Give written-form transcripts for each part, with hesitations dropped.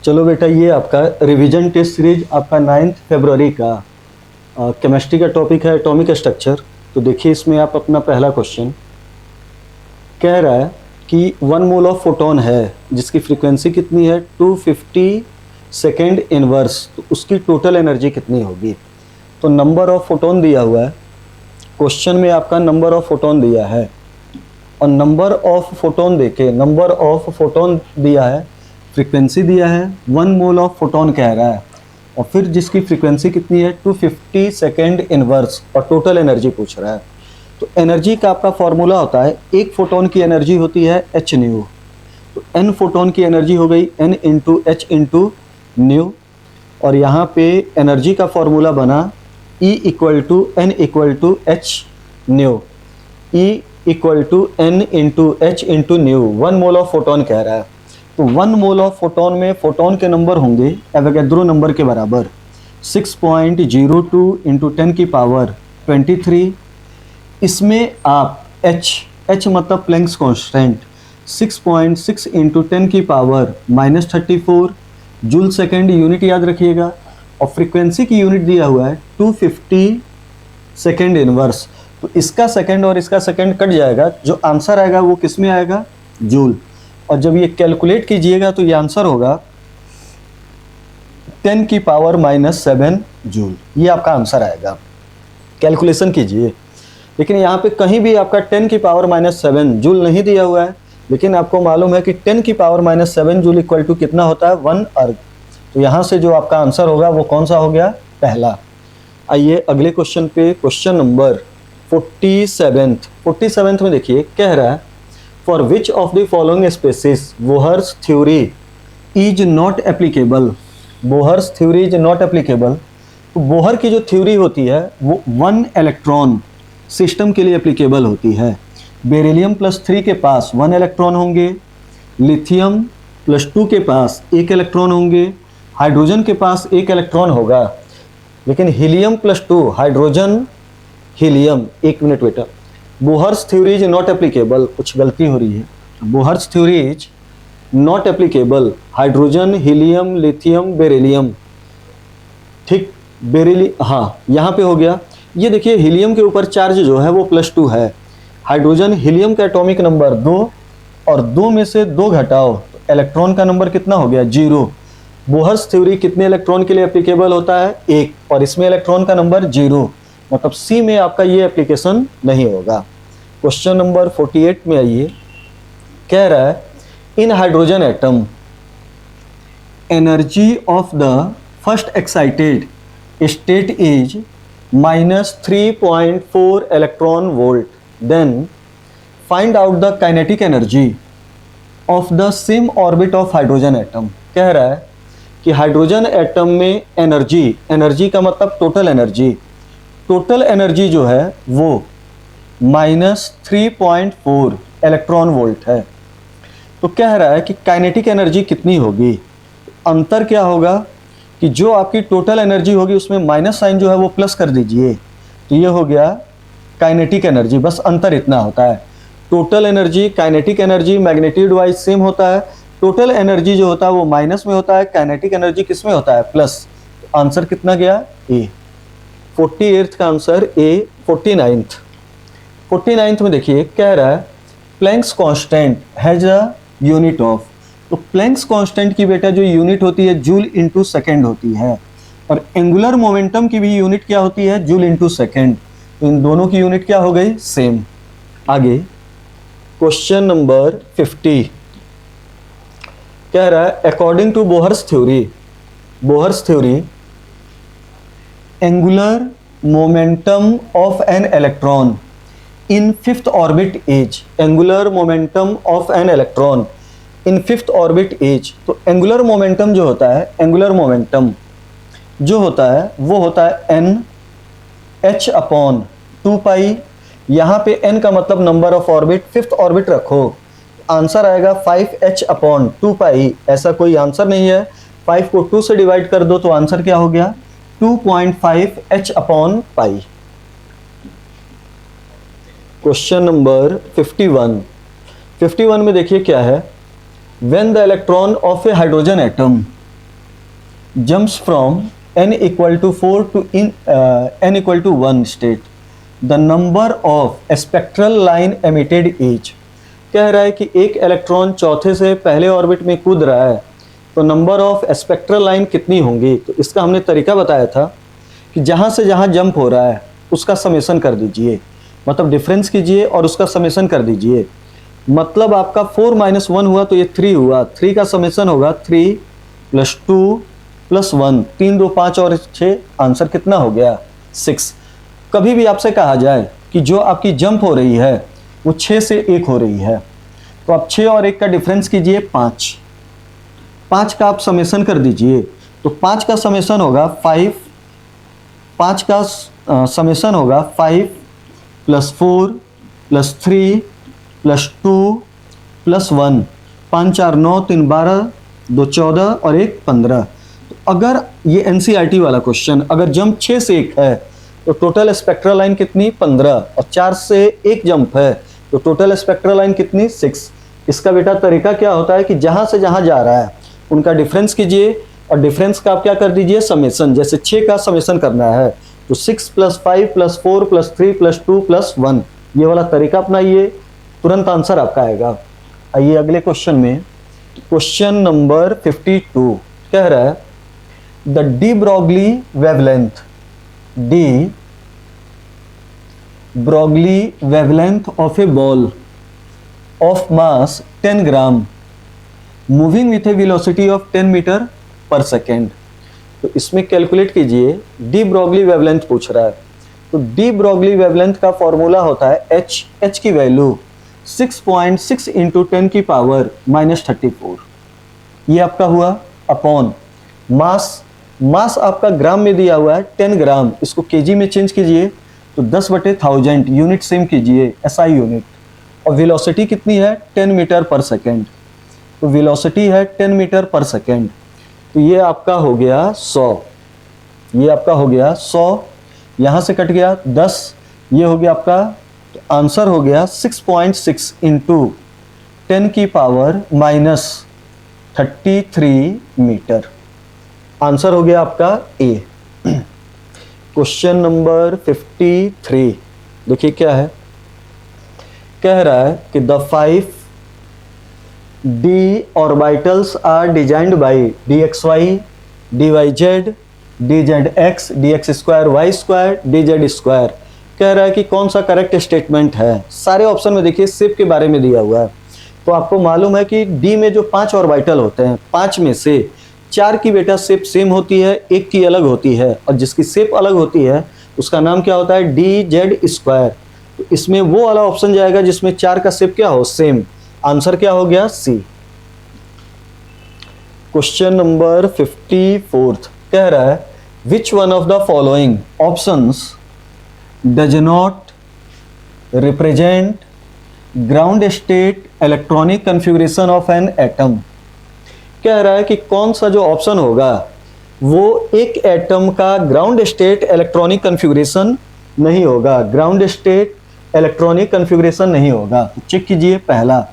चलो बेटा, ये आपका रिवीजन टेस्ट सीरीज आपका 9 फरवरी का केमिस्ट्री का टॉपिक है एटॉमिक स्ट्रक्चर। तो देखिए, इसमें आप अपना पहला क्वेश्चन कह रहा है कि 1 मोल ऑफ फोटोन है जिसकी फ्रीक्वेंसी कितनी है 250 सेकेंड इनवर्स, तो उसकी टोटल एनर्जी कितनी होगी। तो नंबर ऑफ फोटोन दिया हुआ है, क्वेश्चन में आपका नंबर ऑफ फोटोन दिया है और नंबर ऑफ फोटोन देके नंबर ऑफ फोटोन दिया है, फ्रीक्वेंसी दिया है 1 मोल ऑफ फोटोन कह रहा है और फिर जिसकी फ्रीक्वेंसी कितनी है 250 सेकेंड इनवर्स और टोटल एनर्जी पूछ रहा है। तो एनर्जी का आपका फॉर्मूला होता है, एक फोटोन की एनर्जी होती है h न्यू, तो n फोटोन की एनर्जी हो गई n into H into nu, और यहाँ पे एनर्जी का फॉर्मूला बना E equal to n equal to H nu, E equal to n into H into nu. 1 mole of photon कह रहा है, तो 1 मोल ऑफ फोटोन में फोटोन के नंबर होंगे एवोगैड्रो नंबर के बराबर 6.02 इंटू 10 की पावर 23। इसमें आप h मतलब प्लैंक्स कांस्टेंट 6.6 इंटू 10 की पावर -34 जूल सेकेंड यूनिट याद रखिएगा, और फ्रीक्वेंसी की यूनिट दिया हुआ है 250 सेकेंड इनवर्स। तो इसका सेकेंड और इसका सेकेंड कट जाएगा, जो आंसर आएगा वो किस में आएगा, जूल। और जब ये कैलकुलेट कीजिएगा तो ये आंसर होगा 10 की पावर -7 जूल, ये आपका आंसर आएगा। कैलकुलेशन कीजिए, लेकिन यहाँ पे कहीं भी आपका 10 की पावर -7 जूल नहीं दिया हुआ है, लेकिन आपको मालूम है कि 10 की पावर -7 जूल इक्वल टू कितना होता है 1 अर्ग। तो यहाँ से जो आपका आंसर होगा वो कौन सा हो गया, पहला। आइए अगले क्वेश्चन पे, क्वेश्चन नंबर 47 में देखिए, कह रहा है for which of the following species Bohr's theory is not applicable. Bohr's theory is not applicable, तो बोहर की जो थ्योरी होती है वो 1 इलेक्ट्रॉन सिस्टम के लिए एप्लीकेबल होती है। बेरिलियम +3 के पास 1 इलेक्ट्रॉन होंगे, लिथियम +2 के पास 1 इलेक्ट्रॉन होंगे, हाइड्रोजन के पास 1 इलेक्ट्रॉन होगा, लेकिन हीलियम +2 हाइड्रोजन हीलियम, 1 मिनट बेटा, Bohr's theory is not applicable, कुछ गलती हो रही है, Bohr's theory is not applicable, hydrogen helium lithium beryllium, ठीक, बेरिलियम, हाँ यहाँ पे हो गया। ये देखिए हीलियम के ऊपर चार्ज जो है वो +2 है, हाइड्रोजन हीलियम का एटॉमिक नंबर 2 और 2 में से 2 घटाओ तो इलेक्ट्रॉन का नंबर कितना हो गया, 0। बोहर्स थ्योरी कितने इलेक्ट्रॉन के लिए एप्लीकेबल होता है, 1, और इसमें इलेक्ट्रॉन का नंबर 0, मतलब सी में आपका ये एप्लीकेशन नहीं होगा। क्वेश्चन नंबर 48 में आइए, कह रहा है in hydrogen atom energy of the first excited state is -3.4 electron volt, then find out the kinetic energy of the same orbit of hydrogen atom. कह रहा है कि हाइड्रोजन एटम में एनर्जी का मतलब टोटल एनर्जी जो है वो -3.4 इलेक्ट्रॉन वोल्ट है। तो कह रहा है कि काइनेटिक एनर्जी कितनी होगी। अंतर क्या होगा कि जो आपकी टोटल एनर्जी होगी उसमें माइनस साइन जो है वो प्लस कर दीजिए, तो ये हो गया काइनेटिक एनर्जी, बस अंतर इतना होता है। Total energy kinetic energy magnitude wise same होता है, टोटल एनर्जी जो होता है वो माइनस में होता है, काइनेटिक एनर्जी किस में होता है, प्लस। आंसर कितना गया, ए। 48th का आंसर ए। 49th में देखिए, कह रहा है Planck's constant has a unit of, तो प्लैंक्स कांस्टेंट की बेटा जो यूनिट होती है जूल इंटू सेकेंड होती है, और एंगुलर मोमेंटम की भी यूनिट क्या होती है, जूल इंटू सेकेंड। तो इन दोनों की यूनिट क्या हो गई, सेम। आगे क्वेश्चन नंबर 50 कह रहा है according to Bohr's theory angular momentum of an electron in 5th orbit is, angular momentum of an electron in 5th orbit is. तो एंगुलर मोमेंटम जो होता है, एंगुलर मोमेंटम जो होता है वो होता है NH/2π। यहाँ पे n का मतलब number of orbit, 5th orbit रखो, आंसर आएगा 5h/2π। ऐसा कोई आंसर नहीं है, 5 को 2 से डिवाइड कर दो तो आंसर क्या हो गया, 2.5h/π। क्वेश्चन नंबर 51 में देखिए क्या है, when the electron of A hydrogen atom jumps from n equal to 4 to n equal to 1 state, the number of spectral line emitted is। कह रहा है कि एक इलेक्ट्रॉन चौथे से पहले ऑर्बिट में कूद रहा है तो नंबर ऑफ स्पेक्ट्रल लाइन कितनी होंगी। तो इसका हमने तरीका बताया था कि जहाँ से जहाँ जंप हो रहा है उसका समेशन कर दीजिए, मतलब डिफरेंस कीजिए और उसका समेशन कर दीजिए। मतलब आपका 4 - 1 हुआ तो ये 3 हुआ, 3 का समेशन होगा 3 + 2 + 1, 3 2 5 और 6, आंसर कितना हो गया 6। कभी भी आपसे कहा जाए कि जो आपकी जंप हो रही है वो 6 से 1 हो रही है तो आप 6 और 1 का डिफरेंस कीजिए 5, 5 का आप समेशन कर दीजिए। तो 5 का समेशन होगा 5, 5 का समेशन होगा 5 + 4 + 3 + 2 + 1, 5 4 9 3 12 2 14 और 1 15। तो अगर ये NCERT वाला क्वेश्चन, अगर जंप 6 से 1 है तो टोटल स्पेक्ट्रल लाइन कितनी 15, और 4 से 1 जंप है तो टोटल स्पेक्ट्रल लाइन कितनी 6। इसका बेटा तरीका क्या होता है कि जहाँ से जहाँ जा रहा है उनका डिफरेंस कीजिए और डिफरेंस का आप क्या कर दीजिए समेशन। जैसे 6 का समेशन करना है तो 6 + 5 + 4 + 3 + 2 + 1, ये वाला तरीका अपनाइए, तुरंत आंसर आपका आएगा। आइए अगले क्वेश्चन में, क्वेश्चन नंबर 52 कह रहा है the D Broglie wavelength, D Broglie wavelength of A ball of mass 10 gram moving with a velocity of 10 metre per second. तो इसमें कैलकुलेट कीजिए, डी ब्रॉगली वेवलेंथ पूछ रहा है। तो डी ब्रॉगली वेवलेंथ का फॉर्मूला होता है h की वैल्यू 6.6 × 10⁻³ 34, ये आपका हुआ अपॉन मास आपका ग्राम में दिया हुआ है 10 ग्राम, इसको केजी में चेंज कीजिए तो 10/1000 यूनिट सेम कीजिए SI यूनिट, और वेलोसिटी कितनी है 10 मीटर पर सेकेंड। तो वेलोसिटी है 10 मीटर पर सेकेंड, तो ये आपका हो गया 100, ये आपका हो गया 100, यहाँ से कट गया 10, ये हो गया आपका, तो आंसर हो गया 6.6 × 10⁻³ मीटर। आंसर हो गया आपका ए। क्वेश्चन नंबर 53 देखिए क्या है, कह रहा है कि the 5 d orbitals are designed by dxy, dyz, dzx, dx² y², dz²। कह रहा है कि कौन सा करेक्ट स्टेटमेंट है। सारे ऑप्शन में देखिए शिप के बारे में दिया हुआ है, तो आपको मालूम है कि d में जो 5 ऑर्बिटल होते हैं, 5 में से 4 की बेटा शेप सेम होती है, 1 की अलग होती है, और जिसकी शेप अलग होती है उसका नाम क्या होता है dz²। तो इसमें वो वाला ऑप्शन जाएगा जिसमें 4 का शेप क्या हो सेम, आंसर क्या हो गया सी। क्वेश्चन नंबर 54 कह रहा है which one of the following options does not represent ground state electronic configuration of an atom. कह रहा है कि कौन सा जो ऑप्शन होगा वो एक एटम का ग्राउंड स्टेट इलेक्ट्रॉनिक कन्फिगरेशन नहीं होगा, ग्राउंड स्टेट इलेक्ट्रॉनिक कन्फिगरेशन नहीं होगा। तो चेक कीजिए, पहला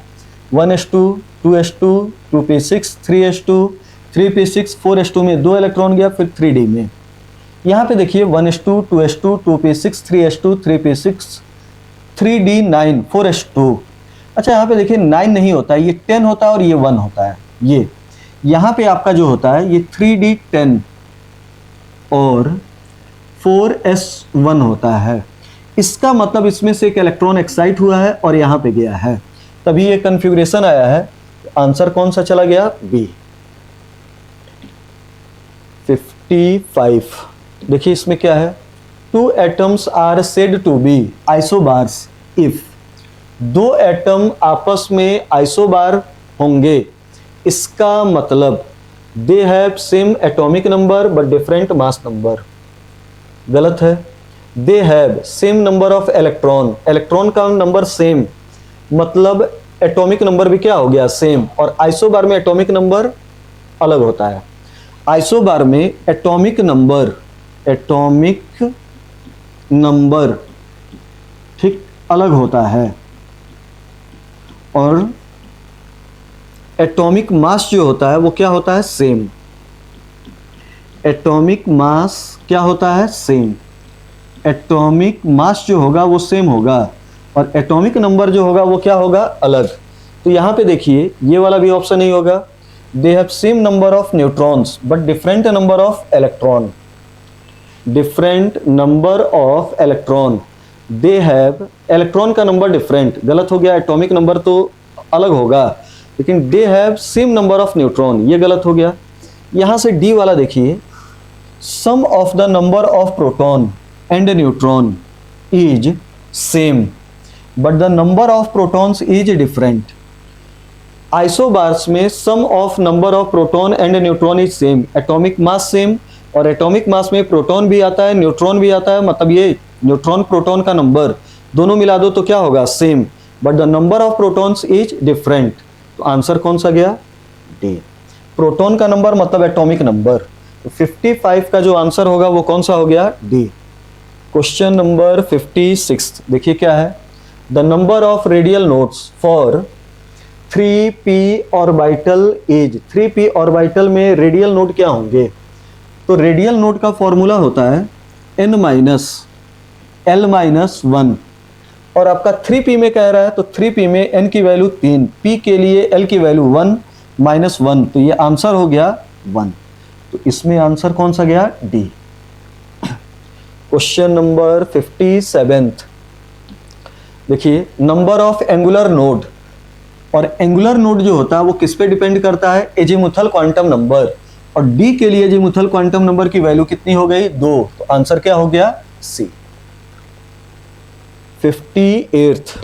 1s2 2s2 2p6 3s2 3p6 4s2 में 2 इलेक्ट्रॉन गया, फिर 3d में। यहाँ पे देखिए 1s2 2s2 2p6 3s2 3p6 3d9 4s2। अच्छा यहाँ पे देखिए 9 नहीं होता है, ये 10 होता है और ये 1 होता है। ये यहाँ पे आपका जो होता है ये 3d10 और 4s1 होता है। इसका मतलब इसमें से एक इलेक्ट्रॉन एक्साइट हुआ है और यहाँ पे गया है, तभी ये कन्फिगरेशन आया है। आंसर कौन सा चला गया बी। 55 देखिए इसमें क्या है, 2 atoms are said to be isobars if, 2 atom आपस में आइसोबार होंगे, इसका मतलब they have same atomic number but different mass number. गलत है, they have same number of electron, electron का नंबर सेम, मतलब एटॉमिक नंबर भी क्या हो गया सेम, और आइसोबार में एटॉमिक नंबर अलग होता है। आइसोबार में एटॉमिक नंबर ठीक अलग होता है, और एटॉमिक मास जो होता है वो क्या होता है सेम। एटॉमिक मास क्या होता है, सेम। एटॉमिक मास जो होगा वो सेम होगा और एटॉमिक नंबर जो होगा वो क्या होगा, अलग। तो यहाँ पे देखिए ये वाला भी ऑप्शन नहीं होगा। They have same number of neutrons but different number of electron. Different number of electron, they have, electron का नंबर डिफरेंट, गलत हो गया। एटॉमिक नंबर तो अलग होगा, लेकिन they have same number of neutron, ये गलत हो गया। यहाँ से डी वाला देखिए, sum of the number of proton and neutron is same but the number of protons is different. Isobars में sum of number of proton and neutron is same, atomic mass same, और atomic mass में proton भी आता है neutron भी आता है, मतलब ये न्यूट्रॉन प्रोटॉन का नंबर दोनों मिला दो तो क्या होगा, same, but the number of protons is different. तो आंसर कौन सा गया, डी। प्रोटॉन का नंबर मतलब एटॉमिक नंबर, तो 55 का जो आंसर होगा वो कौन सा हो गया, डी। क्वेश्चन नंबर 56 देखिए क्या है, the number of radial nodes for 3p orbital is. 3p orbital में रेडियल नोड क्या होंगे, तो रेडियल नोड का फॉर्मूला होता है n माइनस l माइनस 1, और आपका 3p में कह रहा है तो 3p में n की वैल्यू 3, p के लिए l की वैल्यू 1 माइनस 1, तो ये आंसर हो गया 1। तो इसमें आंसर कौन सा गया, डी। क्वेश्चन नंबर 57 देखिए, नंबर ऑफ एंगुलर नोड, और एंगुलर नोड जो होता है वो किस पे डिपेंड करता है, एजीमुथल क्वांटम नंबर, और डी के लिए एजीमुथल क्वांटम नंबर की वैल्यू कितनी हो गई, 2, तो आंसर क्या हो गया, सी। 58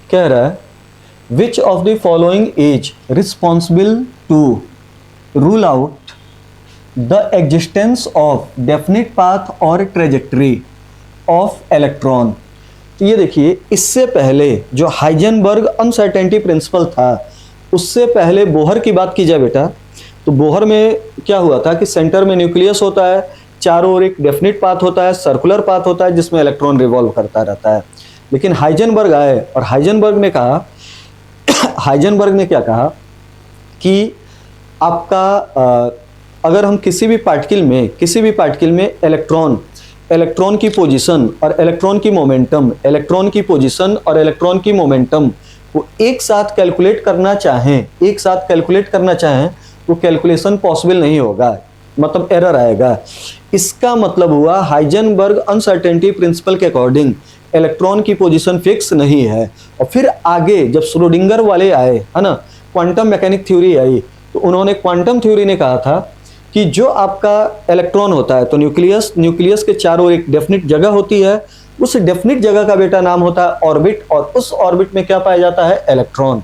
कह रहा है, which of the following is responsible to rule out the existence of definite path और ट्रेजेक्टरी ऑफ इलेक्ट्रॉन। तो ये देखिए, इससे पहले जो हाइजेनबर्ग अनसर्टेनिटी प्रिंसिपल था, उससे पहले बोहर की बात की जाए बेटा, तो बोहर में क्या हुआ था कि सेंटर में न्यूक्लियस होता है, चारों ओर एक डेफिनिट पाथ होता है, सर्कुलर पाथ होता है जिसमें इलेक्ट्रॉन रिवॉल्व करता रहता है। लेकिन हाइजेनबर्ग आए और हाइजेनबर्ग ने कहा हाइजेनबर्ग ने क्या कहा कि आपका अगर हम किसी भी पार्टिकल में इलेक्ट्रॉन की पोजीशन और इलेक्ट्रॉन की मोमेंटम, इलेक्ट्रॉन की पोजीशन और इलेक्ट्रॉन की मोमेंटम को एक साथ कैलकुलेट करना चाहें तो कैलकुलेशन पॉसिबल नहीं होगा, मतलब एरर आएगा। इसका मतलब हुआ हाइजेनबर्ग अनसर्टेनिटी प्रिंसिपल के अकॉर्डिंग इलेक्ट्रॉन की पोजीशन फिक्स नहीं है। और फिर आगे जब श्रोडिंगर वाले आए, है ना, क्वांटम मैकेनिक थ्योरी आई, तो उन्होंने क्वांटम थ्योरी ने कहा था कि जो आपका इलेक्ट्रॉन होता है तो न्यूक्लियस के चारों एक डेफिनिट जगह होती है, उस डेफिनिट जगह का बेटा नाम होता है ऑर्बिट, और उस ऑर्बिट में क्या पाया जाता है, इलेक्ट्रॉन।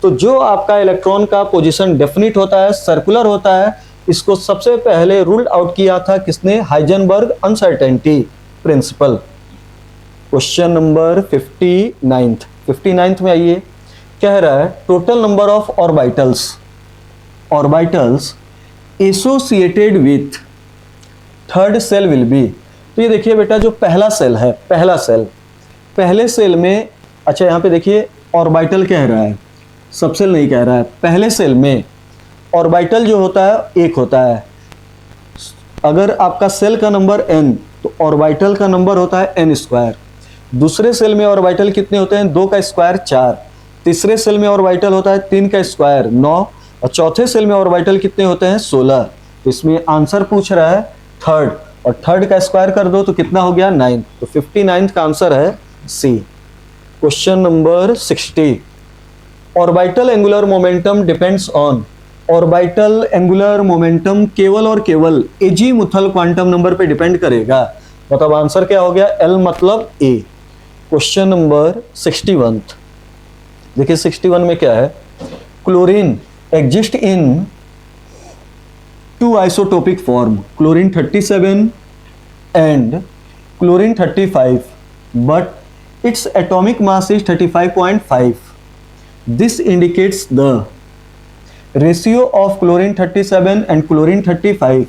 तो जो आपका इलेक्ट्रॉन का पोजीशन डेफिनिट होता है, सर्कुलर होता है, इसको सबसे पहले रूल्ड आउट किया था किसने, Heisenberg uncertainty principle. Question number 59 में आइए, कह रहा है total number of orbitals associated with third shell will be. तो ये देखिए बेटा, जो पहला सेल है, पहले सेल में, अच्छा यहाँ पे देखिए ऑर्बिटल कह रहा है, सब सेल नहीं कह रहा है। पहले सेल में ऑर्बिटल जो होता है एक होता है। अगर आपका सेल का नंबर n, तो ऑर्बिटल का नंबर होता है n स्क्वायर। दूसरे सेल में ऑर्बिटल कितने होते हैं, 2 का स्क्वायर 4। तीसरे सेल में ऑर्बिटल होता है 3 का स्क्वायर 9, और चौथे सेल में ऑर्बिटल कितने होते हैं, 16। तो इसमें आंसर पूछ रहा है थर्ड, और थर्ड का स्क्वायर कर दो तो कितना हो गया, 9। तो 59 का आंसर है C. Question number 60, orbital angular momentum depends on. Orbital angular momentum केवल और केवल एजीमुथल क्वांटम नंबर पे डिपेंड करेगा, मतलब आंसर क्या हो गया, एल मतलब ए। क्वेश्चन नंबर 61 देखिए, 61 में क्या है, chlorine exist in 2 isotopic form, chlorine 37 and chlorine 35, but its atomic mass is 35.5. This indicates the ratio of chlorine 37 and chlorine 35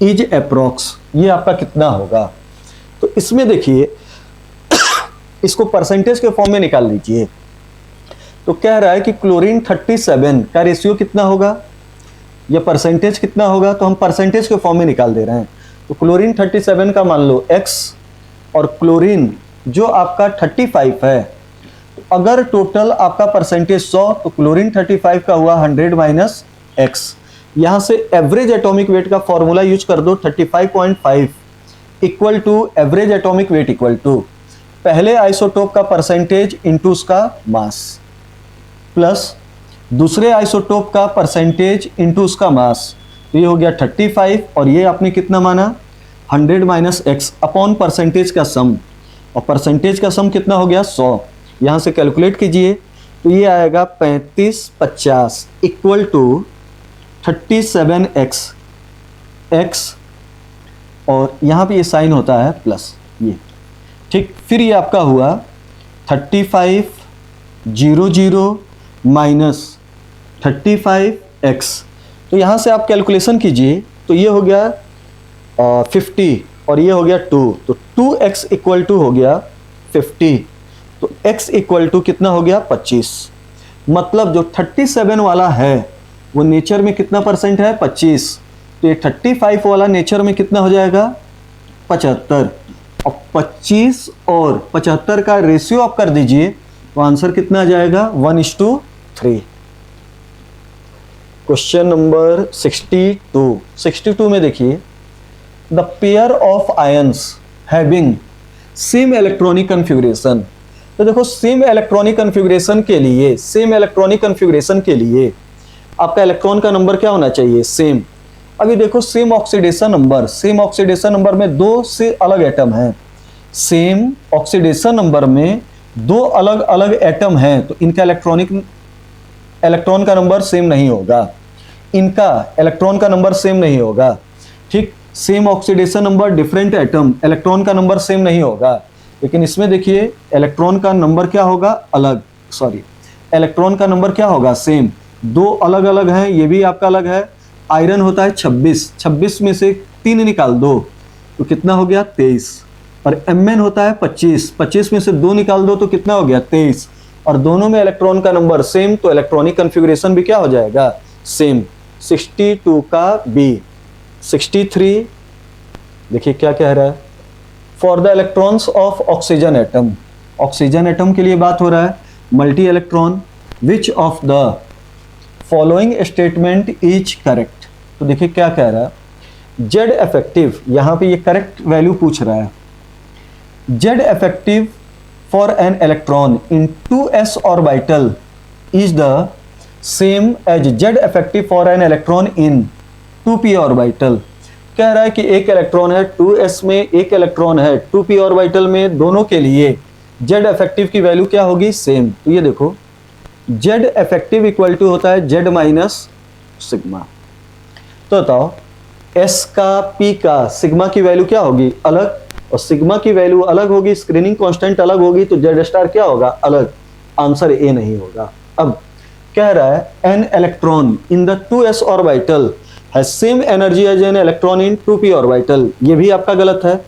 is approx. ये आपका कितना होगा, तो इसमें देखिए इसको परसेंटेज के फॉर्म में निकाल लीजिए। तो कह रहा है कि क्लोरीन 37 का रेशियो कितना होगा, ये परसेंटेज कितना होगा, तो हम परसेंटेज के फॉर्म में निकाल दे रहे हैं। तो क्लोरीन 37 का मान लो x और क्लोरीन जो आपका 35 है, तो अगर टोटल आपका परसेंटेज 100 तो क्लोरीन 35 का हुआ 100 माइनस x। यहाँ से एवरेज एटॉमिक वेट का फॉर्मूला यूज कर दो, 35.5 equal to average atomic weight equal to पहले आइसोटोप का परसेंटेज इंटू उसका मास प्लस दूसरे आइसोटोप का परसेंटेज इंटू उसका मास। तो ये हो गया 35 और ये आपने कितना माना 100 माइनस एक्स अपॉन परसेंटेज का सम, और परसेंटेज का सम कितना हो गया 100। यहाँ से कैलकुलेट कीजिए तो ये आएगा 3550 इक्वल टू 37x x, और यहाँ पे ये साइन होता है प्लस ये, ठीक। फिर ये आपका हुआ 3500 माइनस 35x। तो यहाँ से आप कैलकुलेशन कीजिए तो ये हो गया 50 और ये हो गया 2, तो 2x इक्वल टू हो गया 50, तो x इक्वल टू कितना हो गया 25। मतलब जो 37 वाला है वो नेचर में कितना परसेंट है 25, तो ये 35 वाला नेचर में कितना हो जाएगा 75, और 25 और 75 का रेशियो आप कर दीजिए तो आंसर कितना आ जाएगा 1:3। क्वेश्चन नंबर 62 में देखिए, the pair of ions having same electronic configuration. तो देखो सेम इलेक्ट्रॉनिक कन्फिगरेशन के लिए आपका इलेक्ट्रॉन का नंबर क्या होना चाहिए सेम। अभी देखो सेम ऑक्सीडेशन नंबर में दो से अलग एटम हैं, सेम ऑक्सीडेशन नंबर में दो अलग अलग एटम हैं, तो इनका इलेक्ट्रॉन का नंबर सेम नहीं होगा, ठीक। Same oxidation number different atom, electron का नंबर सेम नहीं होगा, लेकिन इसमें देखिए इलेक्ट्रॉन का नंबर क्या होगा इलेक्ट्रॉन का नंबर क्या होगा सेम। दो अलग अलग हैं, ये भी आपका अलग है। आयरन होता है 26 में से 3 निकाल दो तो कितना हो गया 23, और Mn होता है 25 में से 2 निकाल दो तो कितना हो गया 23, और दोनों में इलेक्ट्रॉन का नंबर सेम, तो इलेक्ट्रॉनिक कन्फिगरेशन भी क्या हो जाएगा सेम। 62 का बी। 63 देखिए क्या कह रहा है, for the electrons of oxygen atom के लिए बात हो रहा है, multi electron which of the following statement is correct. तो देखिए क्या कह रहा है, जेड इफेक्टिव, यहाँ पे ये करेक्ट वैल्यू पूछ रहा है, Z effective for an electron in 2s orbital is the same as Z effective for an electron in 2p orbital. कह रहा है कि एक इलेक्ट्रॉन है 2s में, एक इलेक्ट्रॉन है 2p ऑर्बिटल में, दोनों के लिए जेड इफेक्टिव की वैल्यू क्या होगी सेम। तो ये देखो जेड इफेक्टिव इक्वल टू होता है जेड माइनस सिग्मा। तो बताओ s का p का सिग्मा की वैल्यू क्या होगी अलग, और सिग्मा की वैल्यू अलग होगी, स्क्रीनिंग कांस्टेंट अलग होगी, तो जेड स्टार क्या होगा अलग, आंसर ए नहीं होगा। अब कह रहा है an electron in the 2s orbital has same energy as an electron in 2p orbital, ये भी आपका गलत है।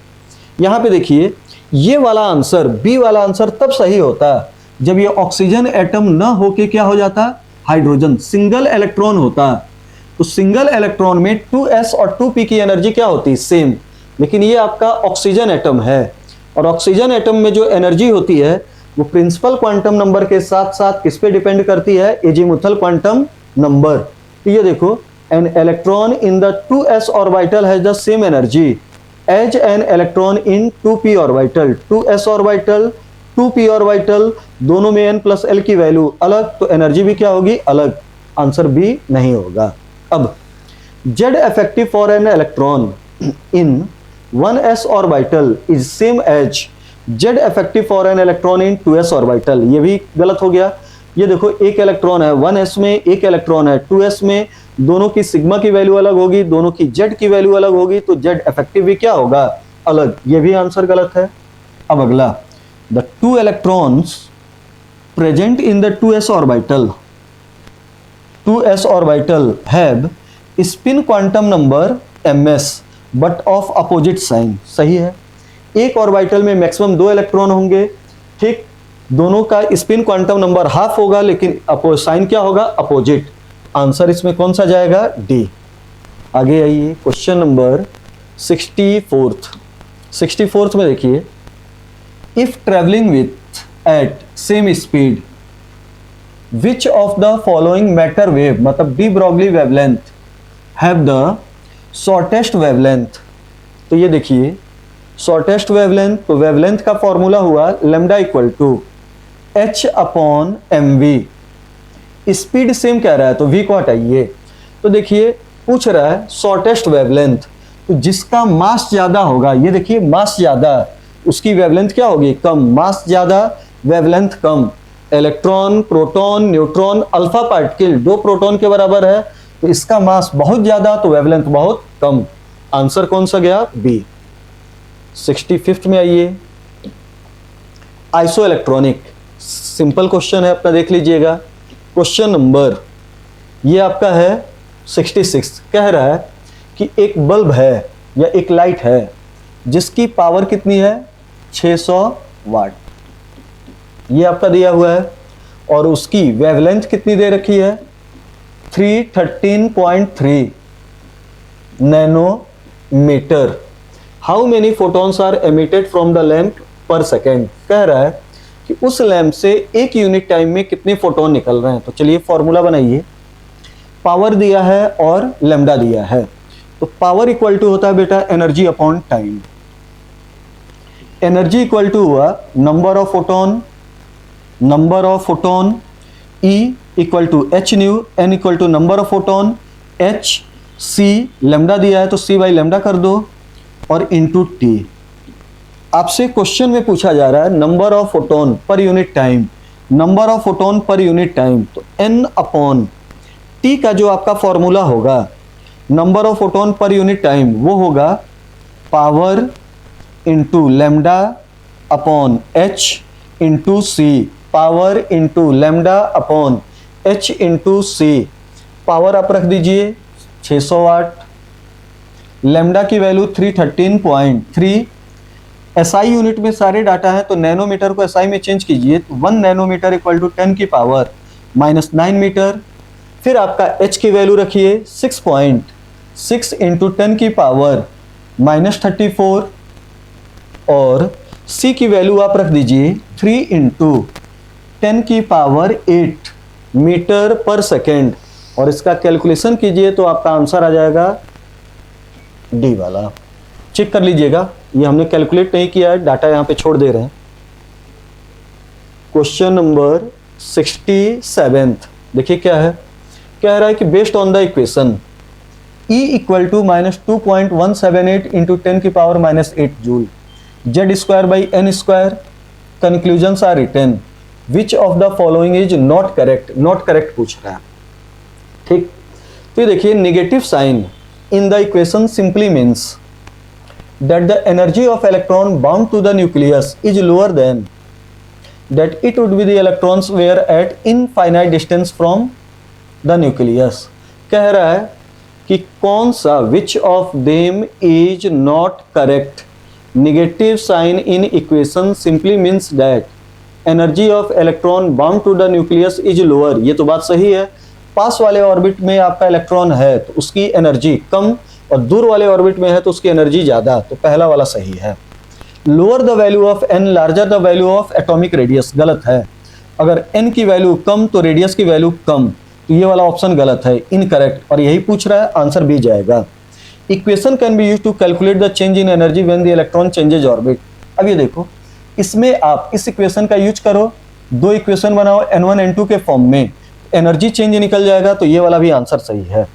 यहाँ पे देखिए ये वाला आंसर, बी वाला आंसर तब सही होता जब ये ऑक्सीजन एटम ना होके क्या हो जाता हाइड्रोजन, सिंगल इलेक्ट्रॉन होता। तो सिंगल इलेक्ट्रॉन में 2s और 2p की एनर्जी क्या होती सेम, लेकिन ये आपका ऑक्सीजन एटम है, और ऑक्सीजन एटम में जो एनर्जी होती है वो प्रिंसिपल क्वांटम नंबर के साथ साथ किस पे डिपेंड करती है, एजीमुथल क्वांटम नंबर। तो ये देखो an electron in the 2s orbital has the same energy as an electron in 2p orbital. 2s orbital 2p orbital दोनों में n प्लस l की वैल्यू अलग, तो एनर्जी भी क्या होगी अलग, आंसर बी नहीं होगा। अब Z effective for an electron in 1s orbital is same as Z effective for an electron in 2s orbital, ये भी गलत हो गया। ये देखो एक इलेक्ट्रॉन है 1s में, एक इलेक्ट्रॉन है 2s में, दोनों की सिग्मा की वैल्यू अलग होगी, दोनों की जेड की वैल्यू अलग होगी, तो जेड इफेक्टिव भी क्या होगा अलग, ये भी आंसर गलत है। अब अगला, the 2 electrons present in the 2s orbital have spin quantum number ms but of opposite sign, सही है। एक ऑर्बिटल में मैक्सिमम 2 इलेक्ट्रॉन होंगे, ठीक, दोनों का स्पिन क्वांटम नंबर हाफ होगा, लेकिन साइन क्या होगा अपोजिट, आंसर इसमें कौन सा जाएगा? डी। आगे आइए क्वेश्चन नंबर 64th में देखिए, if travelling with at same speed which of the following matter wave, मतलब de Broglie wavelength have the shortest wavelength. तो ये देखिए शॉर्टेस्ट वेवलेंथ, तो वेवलेंथ का फॉर्मूला हुआ lambda equal to h upon M V. Speed same कह रहा है तो v को हटाइए। तो देखिए पूछ रहा है शॉर्टेस्ट वेवलेंथ, तो जिसका मास ज्यादा होगा, ये देखिए मास ज्यादा, उसकी वेवलेंथ क्या होगी? कम। मास ज्यादा वेवलेंथ कम। Electron, proton, neutron, alpha particle 2 proton के बराबर है, तो इसका मास बहुत ज्यादा तो वेवलेंथ बहुत कम। आंसर कौन सा गया? बी। 65th में आइए, आइसो इलेक्ट्रॉनिक, सिंपल क्वेश्चन है अपना, देख लीजिएगा। क्वेश्चन नंबर ये आपका है 66, कह रहा है कि एक बल्ब है या एक लाइट है जिसकी पावर कितनी है? 600 वाट, ये आपका दिया हुआ है, और उसकी वेवलेंथ कितनी दे रखी है? 313.3 nanometre. How many photons are emitted from the lamp per second. कह रहा है कि उस लैम्प से एक यूनिट टाइम में कितने फोटोन निकल रहे हैं। तो चलिए फॉर्मूला बनाइए, पावर दिया है और लैम्डा दिया है, तो पावर इक्वल टू होता है बेटा energy upon time. Energy equal to हुआ number of photon, E equal to H nu, N equal to number of photon, H C lambda दिया है तो C बाई लैम्डा कर दो, और इंटू टी। आपसे क्वेश्चन में पूछा जा रहा है number of photon per unit time, number of photon per unit time, तो N अपॉन टी का जो आपका फॉर्मूला होगा number of photon per unit time, वो होगा power into lambda upon H into C. Power into lambda upon H into C. Power आप रख दीजिए 600 वाट, लैम्डा की वैल्यू 313.3। एसआई यूनिट में सारे डाटा है, तो नैनोमीटर को एसआई में चेंज कीजिए, तो 1 नैनोमीटर इक्वल टू 10 की पावर -9 मीटर। फिर आपका H की वैल्यू रखिए 6.6 इंटू 10 की पावर -34, और C की वैल्यू आप रख दीजिए 3 इंटू 10 की पावर 8 मीटर पर सेकेंड, और इसका कैलकुलेशन कीजिए तो आपका आंसर आ जाएगा डी वाला। चेक कर लीजिएगा, ये हमने कैलकुलेट नहीं किया है, डाटा यहाँ पे छोड़ दे रहे हैं। क्वेश्चन नंबर 67 देखिए क्या है, कह रहा है कि based on the equation E equal to -2.178 into 10 की power -8 joule, Z square by N square, conclusions are written, which of the following is not correct. Not correct पूछ रहा है, ठीक। तो देखिए negative sign in the equation simply means that the energy of electron bound to the nucleus is lower than that it would be the electrons were at infinite distance from the nucleus। कह रहा है कि कौन सा which of them is not correct। negative sign in equation simply means that energy of electron bound to the nucleus is lower। ये तो बात सही है, पास वाले ऑर्बिट में आपका इलेक्ट्रॉन है तो उसकी एनर्जी कम, और दूर वाले ऑर्बिट में है तो उसकी एनर्जी ज़्यादा, तो पहला वाला सही है। Lower the value of n larger the value of atomic radius, गलत है। अगर n की वैल्यू कम तो रेडियस की वैल्यू कम, तो ये वाला ऑप्शन गलत है, इनकरेक्ट, और यही पूछ रहा है, आंसर बी जाएगा। Equation can be use to calculate the change in energy when the electron changes orbit. अब ये देखो, इसमें आप इस इक्वेशन का यूज करो, 2 इक्वेशन बनाओ n1 n2 के फॉर्म में, एनर्जी चेंज निकल जाएगा, तो ये वाला भी आंसर सही है।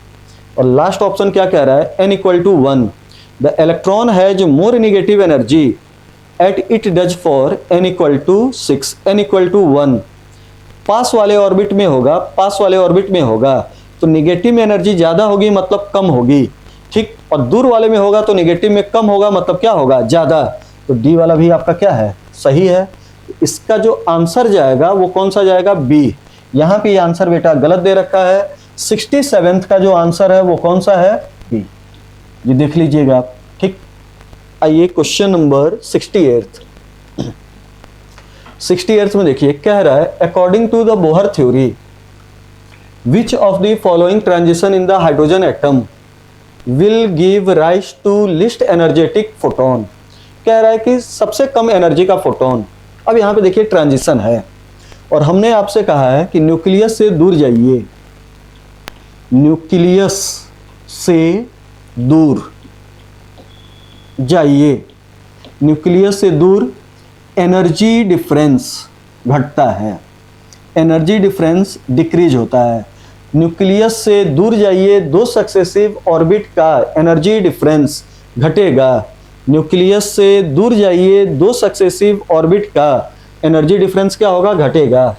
और लास्ट ऑप्शन क्या कह रहा है, n equal to 1 the electron has more negative energy at it does for n equal to 6, n equal to 1। पास वाले ऑर्बिट में होगा, पास वाले ऑर्बिट में होगा तो नेगेटिव में एनर्जी ज़्यादा होगी, मतलब कम होगी, ठीक। और दूर वाले में होगा तो नेगेटिव में कम होगा, मतलब क्या होगा, ज़्यादा। तो डी वाला भी आपका क्या है, सही है। इसका जो आंसर जाएगा वो कौन सा जाएगा, बी। यहाँ पे आंसर बेटा गलत दे रखा है, 67 का जो आंसर है वो कौन सा है, बी। ये देख लीजिएगा आप, ठीक। आइए क्वेश्चन नंबर 68 में देखिए, कह रहा है according to the Bohr theory which of the following transition in the hydrogen atom will give rise to list energetic photon. कह रहा है कि सबसे कम एनर्जी का फोटोन। अब यहाँ पे देखिए ट्रांजिशन है और हमने आपसे कहा है कि न्यूक्लियस से दूर जाइए, न्यूक्लियस से दूर जाइए, न्यूक्लियस से दूर एनर्जी डिफरेंस घटता है, एनर्जी डिफरेंस डिक्रीज होता है। न्यूक्लियस से दूर जाइए, दो सक्सेसिव ऑर्बिट का एनर्जी डिफरेंस घटेगा। न्यूक्लियस से दूर जाइए, दो सक्सेसिव ऑर्बिट का एनर्जी डिफरेंस क्या होगा, घटेगा।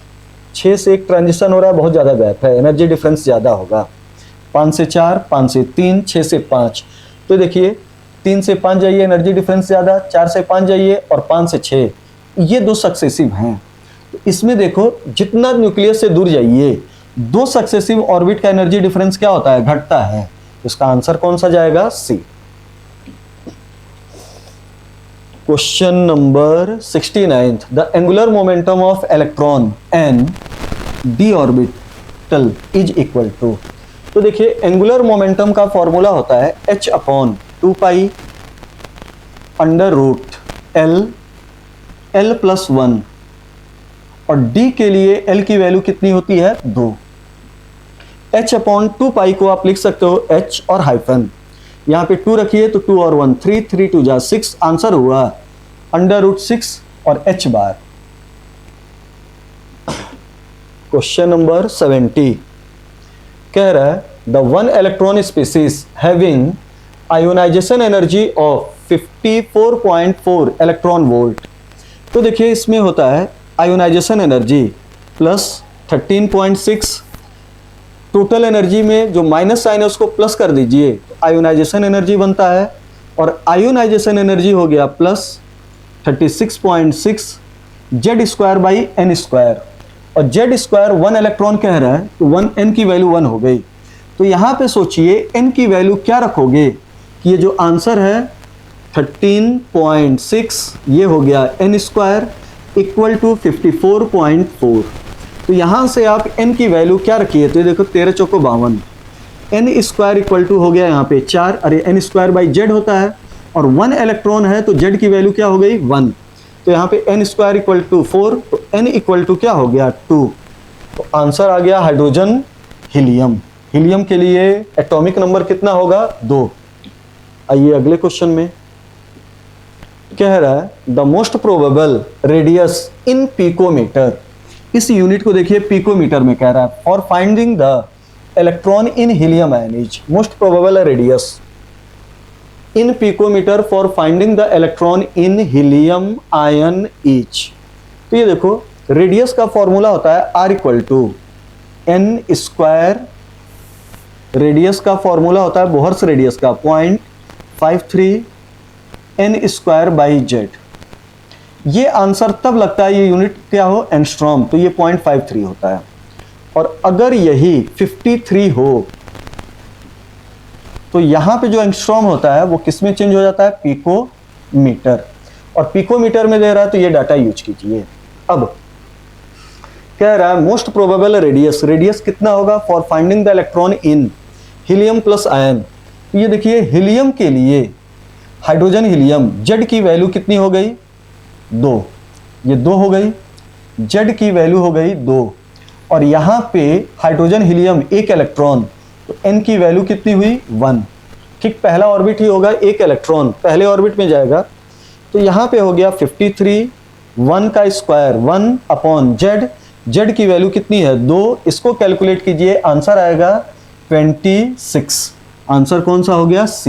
6 से 1 ट्रांजिशन हो रहा है, बहुत ज़्यादा गैप है, एनर्जी डिफरेंस ज़्यादा होगा। 5 से 4, 5 से 3, 6 से 5। तो देखिए 3 से 5 जाइए, एनर्जी डिफरेंस ज़्यादा, 4 से 5 जाइए और 5 से 6, ये दो सक्सेसिव हैं। तो इसमें देखो जितना न्यूक्लियस से दूर जाइए, दो सक्सेसिव ऑर्बिट का एनर्जी डिफरेंस क्या होता है, घटता है। इसका आंसर कौन सा जाएगा, C. Question number 69, the angular momentum of electron in D orbital is equal to. तो देखिए एंगुलर मोमेंटम का फॉर्मूला होता है h/2π √L L+1 और d के लिए L की वैल्यू कितनी होती है, 2। h/2π को आप लिख सकते हो h और हाइफन, यहाँ पे 2 रखिए तो 2 और 1 3, 3 2 जा 6, आंसर हुआ √6 और h बार। क्वेश्चन नंबर 70 कह रहा है the one electron species having ionization energy of 54.4 electron volt. तो देखिए इसमें होता है ionization energy plus 13.6, total energy में जो माइनस साइन है उसको प्लस कर दीजिए तो आयोनाइजेशन एनर्जी बनता है, और आयोनाइजेशन एनर्जी हो गया प्लस 36.6 Z²/n², और Z² 1 इलेक्ट्रॉन कह रहा है तो 1 n की वैल्यू 1 हो गई। तो यहाँ पे सोचिए n की वैल्यू क्या रखोगे कि ये जो आंसर है 13.6 ये हो गया n² इक्वल टू 54.4। तो यहाँ से आप n की वैल्यू क्या रखिए, तो ये देखो 13 चौको 52, n² इक्वल टू हो गया यहाँ पे 4, अरे n²/z होता है और 1 इलेक्ट्रॉन है तो z की वैल्यू क्या हो गई, 1। तो यहाँ पे n² इक्वल टू 4, तो n इक्वल टू क्या हो गया, 2। तो आंसर आ गया हाइड्रोजन हीलियम। हीलियम के लिए एटॉमिक नंबर कितना होगा, 2। आइए अगले क्वेश्चन में कह रहा है the most probable radius in picometre. इस यूनिट को देखिए पिकोमीटर में कह रहा है for finding the electron in helium ion is most probable radius in picometre for finding the electron in helium ion is. तो ये देखो रेडियस का फॉर्मूला होता है R equal to n², radius का फॉर्मूला होता है बोहर्स रेडियस का 0.53 n²/z। ये आंसर तब लगता है, ये यूनिट क्या हो, एंगस्ट्रॉम, तो ये 0.53 होता है। और अगर यही 53 हो तो यहाँ पे जो एंगस्ट्रॉम होता है वो किस में चेंज हो जाता है, पिकोमीटर, और पिकोमीटर में दे रहा है तो ये डाटा यूज कीजिए। अब कह रहा है मोस्ट प्रोबेबल रेडियस, रेडियस कितना होगा for finding the electron in helium plus ion. ये देखिए हीलियम के लिए हाइड्रोजन हीलियम Z की वैल्यू कितनी हो गई, 2, ये 2 हो गई, Z की वैल्यू हो गई 2, और यहाँ पे हाइड्रोजन हीलियम 1 इलेक्ट्रॉन तो n की वैल्यू कितनी हुई, 1। ठीक, पहला ऑर्बिट ही होगा, 1 इलेक्ट्रॉन पहले ऑर्बिट में जाएगा, तो यहाँ पे हो गया 53, 1 का स्क्वायर 1/z, z की वैल्यू कितनी है, 2, इसको कैलकुलेट कीजिए, आंसर आएगा 26। आंसर कौन सा हो गया, C।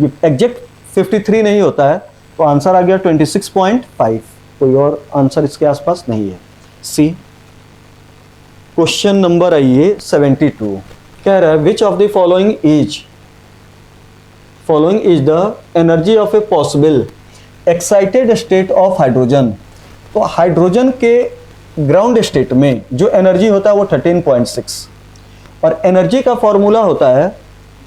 ये एग्जैक्ट 53 नहीं होता है तो आंसर आ गया 26.5, कोई और आंसर इसके आसपास नहीं है, C। क्वेश्चन नंबर आइए 72 कह रहा है which of the following is the energy of a possible excited state of hydrogen. तो हाइड्रोजन के ग्राउंड स्टेट में जो एनर्जी होता है वो 13.6, और एनर्जी का फॉर्मूला होता है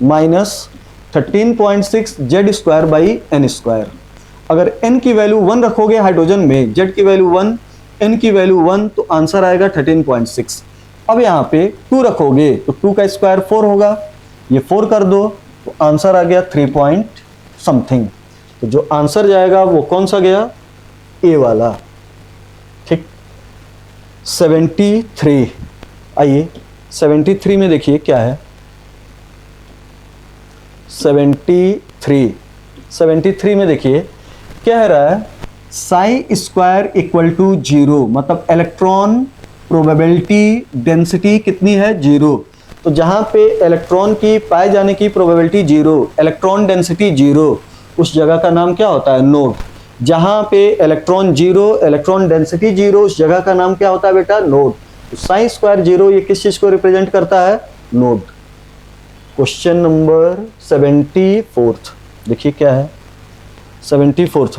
-13.6 Z²/n²। अगर n की वैल्यू 1 रखोगे हाइड्रोजन में, z की वैल्यू 1, n की वैल्यू 1, तो आंसर आएगा 13.6। अब यहाँ पे 2 रखोगे तो 2 का स्क्वायर 4 होगा, ये 4 कर दो तो आंसर आ गया 3 पॉइंट समथिंग। तो जो आंसर जाएगा वो कौन सा गया, ए वाला। ठीक, 73। आइए 73 में देखिए क्या है। 73 में देखिए क्या रहा है, साई स्क्वायर इक्वल टू 0, मतलब इलेक्ट्रॉन प्रोबेबिलिटी डेंसिटी कितनी है, 0। तो जहां पे इलेक्ट्रॉन की पाए जाने की प्रोबेबिलिटी 0, इलेक्ट्रॉन डेंसिटी 0, उस जगह का नाम क्या होता है, नोड। जहां पे इलेक्ट्रॉन 0, इलेक्ट्रॉन डेंसिटी 0, उस जगह का नाम क्या होता है बेटा, नोड। तो साई स्क्वायर 0 ये किस चीज को रिप्रेजेंट करता है, नोड। क्वेश्चन नंबर 74 देखिए क्या है। 74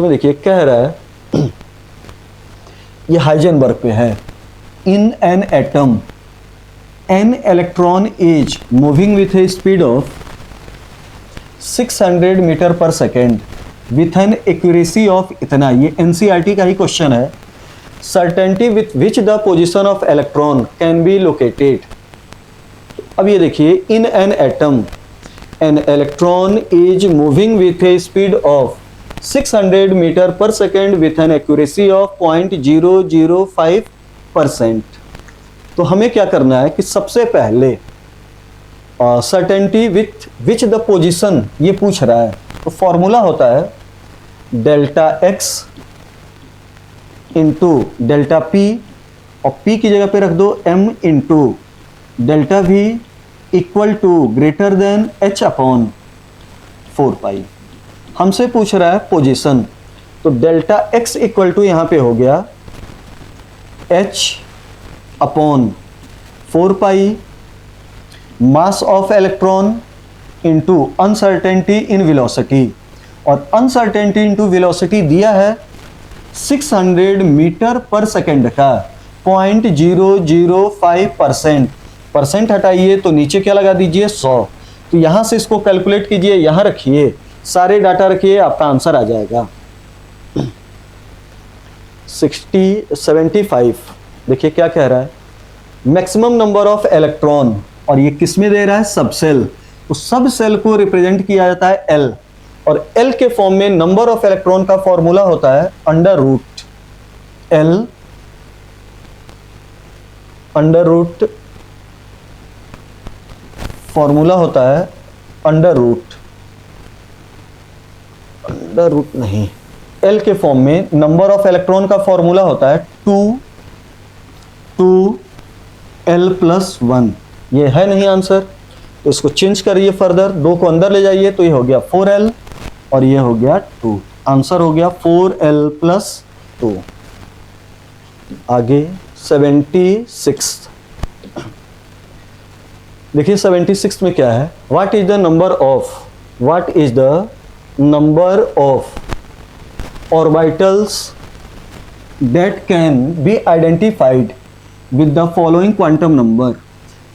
में देखिए कह रहा है, ये हाइजेनबर्ग पे है। In an atom an electron is moving with a speed of 600 metre per second with an accuracy of इतना, ये एनसीईआरटी का ही क्वेश्चन है। Certainty with which the position of electron can be located. अब ये देखिए, in an atom an electron is moving with a speed of 600 metre per second with an accuracy of 0.005%। तो हमें क्या करना है कि सबसे पहले certainty with which the position ये पूछ रहा है, तो फॉर्मूला होता है delta x into delta p, और पी की जगह पे रख दो m into delta v equal to greater than h upon 4 pi. हमसे पूछ रहा है पोजीशन, तो डेल्टा एक्स इक्वल टू यहां पे हो गया H upon 4 pi mass of electron into uncertainty in velocity, और अनसर्टेनिटी इंटू वेलोसिटी दिया है 600 मीटर पर सेकेंड का 0.005%। परसेंट हटाइए तो नीचे क्या लगा दीजिए 100। तो यहां से इसको कैलकुलेट कीजिए, यहां रखिए, सारे डाटा रखिए, आपका आंसर आ जाएगा 75। देखिए क्या कह रहा है, मैक्सिमम नंबर ऑफ इलेक्ट्रॉन, और ये किस में दे रहा है, सब सेल। तो सब सेल को रिप्रेजेंट किया जाता है एल, और एल के फॉर्म में नंबर ऑफ इलेक्ट्रॉन का फॉर्मूला होता है under root l under root, formula होता है अंडर रूट नहीं, एल के फॉर्म में नंबर ऑफ इलेक्ट्रॉन का फॉर्मूला होता है 2l+1। ये है नहीं आंसर, तो इसको चेंज करिए फर्दर, 2 को अंदर ले जाइए, तो ये हो गया 4l और ये हो गया 2। आंसर हो गया 4l+2। आगे 76 देखिए, 76 में क्या है, what is the number of orbitals that can be identified with the following quantum number.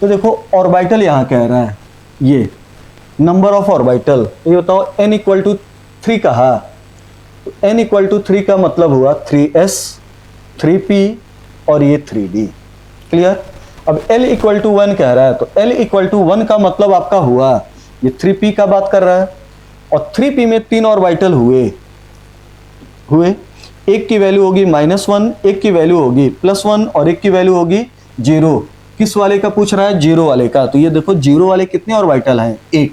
तो देखो ऑर्बिटल यहां कह रहा है, ये नंबर ऑफ ऑर्बिटल, ये बताओ n = 3 कहा, तो n = 3 का मतलब हुआ 3s 3p और ये 3d। क्लियर। अब l = 1 कह रहा है, तो l = 1 का मतलब आपका हुआ, ये 3p का बात कर रहा है, और 3p में 3 ऑर्बिटल हुए, एक की वैल्यू होगी -1, एक की वैल्यू होगी +1 और एक की वैल्यू होगी 0। किस वाले का पूछ रहा है, 0 वाले का। तो ये देखो 0 वाले कितने ऑर्बिटल हैं, 1।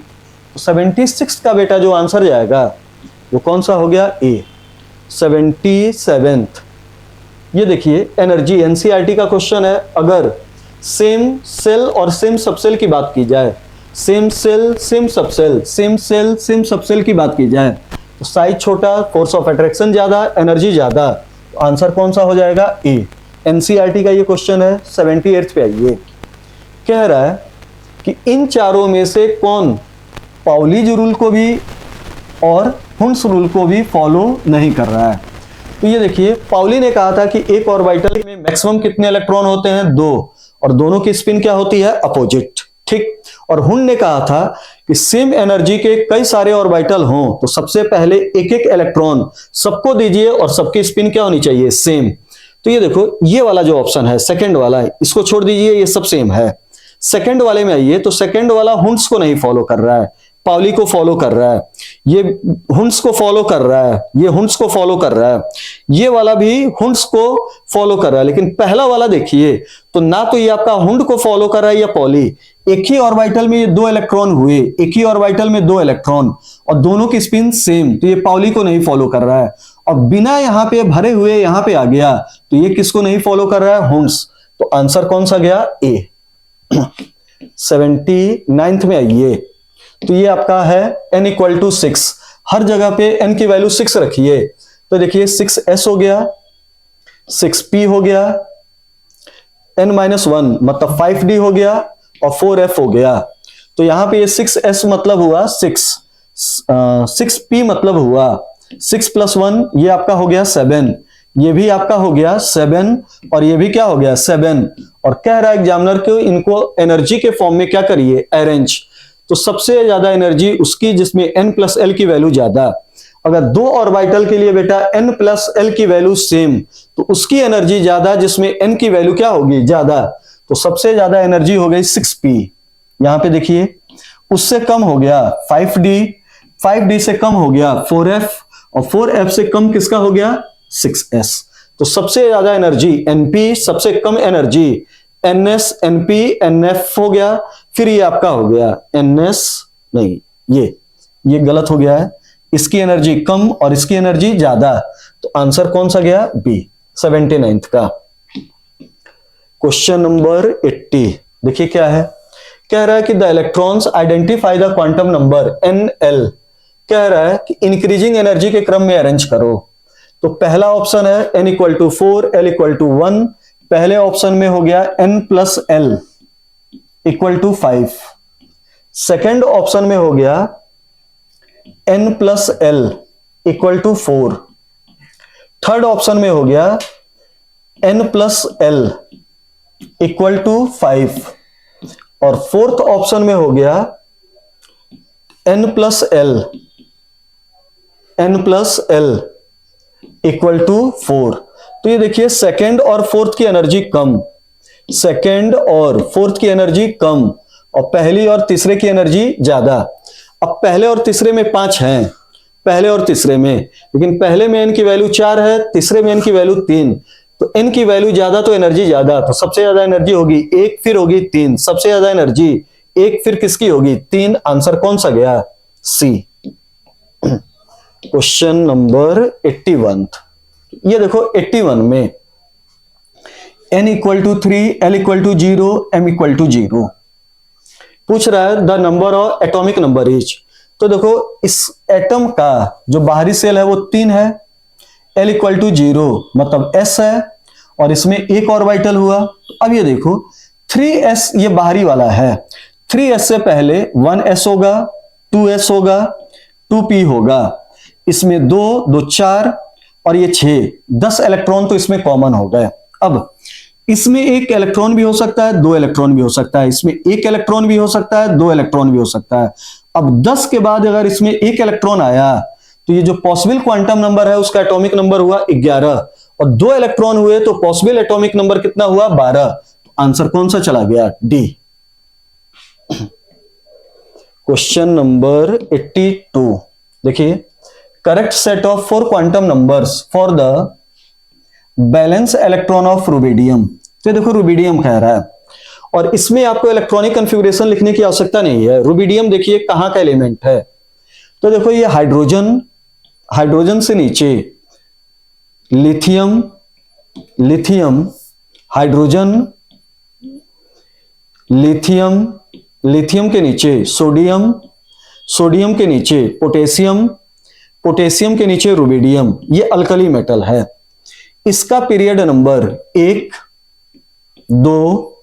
तो 76 का बेटा जो आंसर जाएगा वो कौन सा हो गया, ए। 77 ये देखिए एनर्जी, एनसीईआरटी का क्वेश्चन है। अगर सेम सेल और सेम सबसेल की बात की जाए, same shell same subshell, same shell same subshell की बात की जाए, तो साइज छोटा, फोर्स ऑफ अट्रैक्शन ज्यादा, एनर्जी ज्यादा, तो आंसर कौन सा हो जाएगा, ए। एनसीईआरटी का ये क्वेश्चन है। 78 पे आइए, कह रहा है कि इन चारों में से कौन पाउलीज रूल को भी और हुंस रूल को भी फॉलो नहीं कर रहा है। तो ये देखिए, पाउली ने कहा था कि एक ऑर्बिटल में मैक्सिमम कितने इलेक्ट्रॉन होते हैं, 2, और दोनों की स्पिन क्या होती है, अपोजिट। ठीक। और हुंड ने कहा था कि सेम एनर्जी के कई सारे ऑर्बिटल हों तो सबसे पहले एक एक इलेक्ट्रॉन सबको दीजिए और सबकी स्पिन क्या होनी चाहिए, सेम। तो ये देखो, ये वाला जो ऑप्शन है सेकंड वाला है, इसको छोड़ दीजिए, ये सब सेम है। सेकंड वाले में आइए तो सेकंड वाला हुंड्स को नहीं फॉलो कर रहा है, पाउली को फॉलो कर रहा है, ये हुंड्स को फॉलो कर रहा है, ये हुंड्स को फॉलो कर रहा है, ये वाला भी हुंड्स को फॉलो कर रहा है। लेकिन पहला वाला देखिए तो ना तो ये आपका हुंड को फॉलो कर रहा है या पॉली, एक ही ऑर्बिटल में ये 2 इलेक्ट्रॉन हुए, एक ही ऑर्बिटल में 2 इलेक्ट्रॉन और दोनों की स्पिन सेम, तो ये पाउली को नहीं फॉलो कर रहा है। और बिना यहां पे भरे हुए यहां पे आ गया तो ये किसको नहीं फॉलो कर रहा है, हुंड्स। तो आंसर कौन सा गया, ए। 79th में आइए तो ये आपका है n = 6, हर जगह पे n की वैल्यू 6 रखिए। तो देखिए 6s हो गया, 6p हो गया, n-1 मतलब 5d हो गया और 4f हो गया। तो यहां पे ये 6s मतलब हुआ 6, 6p मतलब हुआ 6 + 1, ये आपका हो गया 7, ये भी आपका हो गया 7 और ये भी क्या हो गया 7। और कह रहा है एग्जामिनर को इनको एनर्जी के फॉर्म में क्या करिए, अरेंज। तो सबसे ज्यादा एनर्जी उसकी जिसमें n + l की वैल्यू ज्यादा। अगर 2 ऑर्बिटल के लिए बेटा n + l की वैल्यू सेम तो उसकी एनर्जी ज्यादा जिसमें n की वैल्यू क्या होगी, ज्यादा। तो सबसे ज्यादा एनर्जी हो गई 6p, यहां पे देखिए। उससे कम हो गया 5d, 5d से कम हो गया 4f और 4f से कम किसका हो गया, 6s। तो सबसे ज्यादा एनर्जी np, सबसे कम एनर्जी ns, np, nf हो गया। फिर ये आपका हो गया ns, नहीं ये गलत हो गया है, इसकी एनर्जी कम और इसकी एनर्जी ज्यादा। तो आंसर कौन सा गया, बी, 79th का। क्वेश्चन नंबर 80 देखिए क्या है, कह रहा है कि the electrons identify the quantum number nl। कह रहा है कि इंक्रीजिंग एनर्जी के क्रम में अरेंज करो। तो पहला ऑप्शन है n = 4, l = 1। पहले ऑप्शन में हो गया n + l = 5। सेकेंड ऑप्शन में हो गया n + l = 4। थर्ड ऑप्शन में हो गया n + l = 5 और फोर्थ ऑप्शन में हो गया n + l = 4। तो ये देखिए सेकेंड और फोर्थ की एनर्जी कम, सेकेंड और फोर्थ की एनर्जी कम और पहली और तीसरे की एनर्जी ज्यादा। अब पहले और तीसरे में 5 हैं, पहले और तीसरे में, लेकिन पहले में n की वैल्यू 4 है, तीसरे में n की वैल्यू 3। तो n की वैल्यू ज्यादा तो एनर्जी ज्यादा, तो सबसे ज्यादा एनर्जी होगी 1, फिर होगी 3, सबसे ज्यादा एनर्जी 1 फिर किसकी होगी, 3। आंसर कौन सा गया, सी। क्वेश्चन नंबर 81 ये देखो 81 में n = 3, l = 0, m = 0 पूछ रहा है the number of atomic number is. तो देखो इस एटम का जो बाहरी सेल है वो 3 है, l = 0 मतलब s है और इसमें एक ऑर्बिटल हुआ। अब ये देखो 3s ये बाहरी वाला है, 3s से पहले 1s होगा, 2s होगा, 2p होगा, इसमें 2 2 4 और ये 6, 10 इलेक्ट्रॉन तो इसमें कॉमन हो गए। अब इसमें एक इलेक्ट्रॉन भी हो सकता है, 2 इलेक्ट्रॉन भी हो सकता है, इसमें एक इलेक्ट्रॉन भी हो सकता है, 2 इलेक्ट्रॉन भी हो सकता है। अब 10 के बाद अगर इसमें एक इलेक्ट्रॉन आया तो ये जो पॉसिबल क्वांटम नंबर है उसका एटॉमिक नंबर हुआ 11 और 2 इलेक्ट्रॉन हुए तो पॉसिबल एटॉमिक नंबर कितना हुआ, 12। तो आंसर कौन सा चला गया, डी। क्वेश्चन नंबर 82 देखिए, correct set of 4 quantum numbers for the balance electron of rubidium. तो देखो रुबिडियम कह रहा है और इसमें आपको इलेक्ट्रॉनिक कॉन्फ़िगरेशन लिखने की आवश्यकता नहीं है। रुबिडियम देखिए कहां का एलिमेंट है, तो देखो ये हाइड्रोजन, हाइड्रोजन से नीचे lithium, lithium, hydrogen, lithium, lithium के नीचे सोडियम, सोडियम के नीचे पोटेशियम, पोटेशियम के नीचे रुबिडियम। ये अल्कली मेटल है। इसका period number 1, 2,